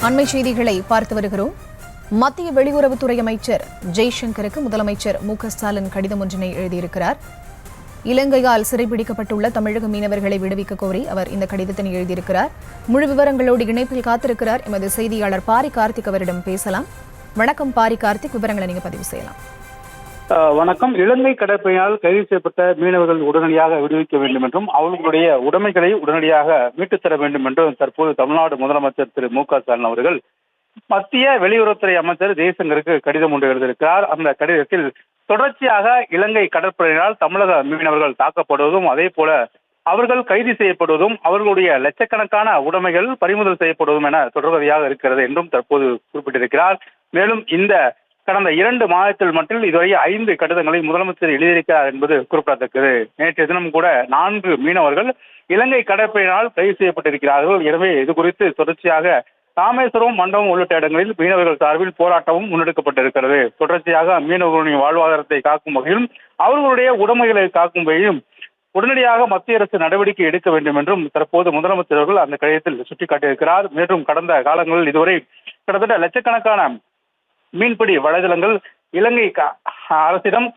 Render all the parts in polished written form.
அண்மை செய்திகளை பார்த்து வருகிறோம். மத்திய வெளியுறவுத்துறை அமைச்சர் ஜெய்சங்கருக்கு முதலமைச்சர் மு.க.ஸ்டாலின் கடிதம் ஒன்றினை எழுதியிருக்கிறார். இலங்கையால் சிறைபிடிக்கப்பட்டுள்ள தமிழக மீனவர்களை விடுவிக்க கோரி அவர் இந்த கடிதத்தினை எழுதியிருக்கிறார். முழு விவரங்களோடு இணைப்பில் காத்திருக்கிறார் எமது செய்தியாளர் பாரி கார்த்திக். அவரிடம் பேசலாம். வணக்கம் பாரி கார்த்திக், விவரங்களை நீங்க பதிவு செய்யலாம். வணக்கம். இலங்கை கடற்படையினால் கைது செய்யப்பட்ட மீனவர்கள் உடனடியாக விடுவிக்க வேண்டும் என்றும் அவர்களுடைய உடைமைகளை உடனடியாக மீட்டுத் தர வேண்டும் என்றும் தற்போது தமிழ்நாடு முதலமைச்சர் திரு மு.க.ஸ்டாலின் அவர்கள் மத்திய வெளியுறவுத்துறை அமைச்சர் ஜெய்சங்கருக்கு கடிதம் ஒன்று எழுதியிருக்கிறார். அந்த கடிதத்தில் தொடர்ச்சியாக இலங்கை கடற்படையினால் தமிழக மீனவர்கள் தாக்கப்படுவதும், அதே போல அவர்கள் கைது செய்யப்படுவதும், அவர்களுடைய லட்சக்கணக்கான உடைமைகள் பறிமுதல் செய்யப்படுவதும் என தொடர்கதையாக இருக்கிறது என்றும் தற்போது குறிப்பிட்டிருக்கிறார். மேலும் இந்த கடந்த 2 மாதத்தில் மட்டும் இதுவரை 5 கடிதங்களை முதலமைச்சர் எழுதியிருக்கிறார் என்பது குறிப்பிடத்தக்கது. நேற்றைய தினம் கூட 4 மீனவர்கள் இலங்கை கடற்படையினால் கைது செய்யப்பட்டிருக்கிறார்கள். எனவே இது குறித்து தொடர்ச்சியாக ராமேஸ்வரம், மண்டபம் உள்ளிட்ட இடங்களில் மீனவர்கள் சார்பில் போராட்டமும் முன்னெடுக்கப்பட்டிருக்கிறது. தொடர்ச்சியாக மீனவர்களின் வாழ்வாதாரத்தை காக்கும் வகையிலும் அவர்களுடைய உடைமைகளை காக்கும் வகையிலும் உடனடியாக மத்திய அரசு நடவடிக்கை எடுக்க வேண்டும் என்றும் தற்போது முதலமைச்சர் அவர்கள் அந்த கடிதத்தில் சுட்டிக்காட்டியிருக்கிறார். மேலும் கடந்த காலங்களில் இதுவரை கிட்டத்தட்ட லட்சக்கணக்கான மீன்பிடி வலைதளங்கள் இலங்கை அரசிடம்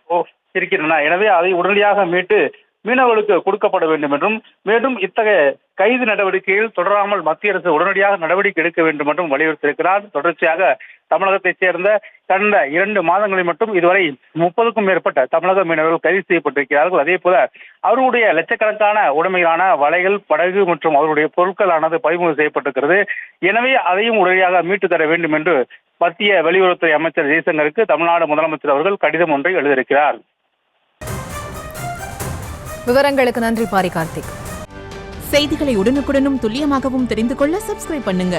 இருக்கின்றன. எனவே அதை உடனடியாக மீட்டு மீனவர்களுக்கு கொடுக்கப்பட வேண்டும் என்றும், மேலும் இத்தகைய கைது நடவடிக்கையில் தொடராமல் மத்திய அரசு உடனடியாக நடவடிக்கை எடுக்க வேண்டும் என்றும் வலியுறுத்தியிருக்கிறார். தொடர்ச்சியாக தமிழகத்தைச் சேர்ந்த கடந்த 2 மாதங்களில் மட்டும் இதுவரை 30க்கும் மேற்பட்ட தமிழக மீனவர்கள் கைது செய்யப்பட்டிருக்கிறார்கள். அதே போல அவர்களுடைய லட்சக்கணக்கான உடைமைகளான வலைகள், படகு மற்றும் அவருடைய பொருட்களானது பறிமுதல் செய்யப்பட்டிருக்கிறது. எனவே அதையும் உடனடியாக மீட்டு தர வேண்டும் என்று மத்திய வெளியுறவுத்துறை அமைச்சர் ஜெய்சங்கருக்கு தமிழ்நாடு முதலமைச்சர் அவர்கள் கடிதம் ஒன்றை எழுதியிருக்கிறார். விவரங்களுக்கு நன்றி பாரி கார்த்திக். செய்திகளை உடனுக்குடனும் துல்லியமாகவும் தெரிந்து கொள்ள சப்ஸ்கிரைப் பண்ணுங்க.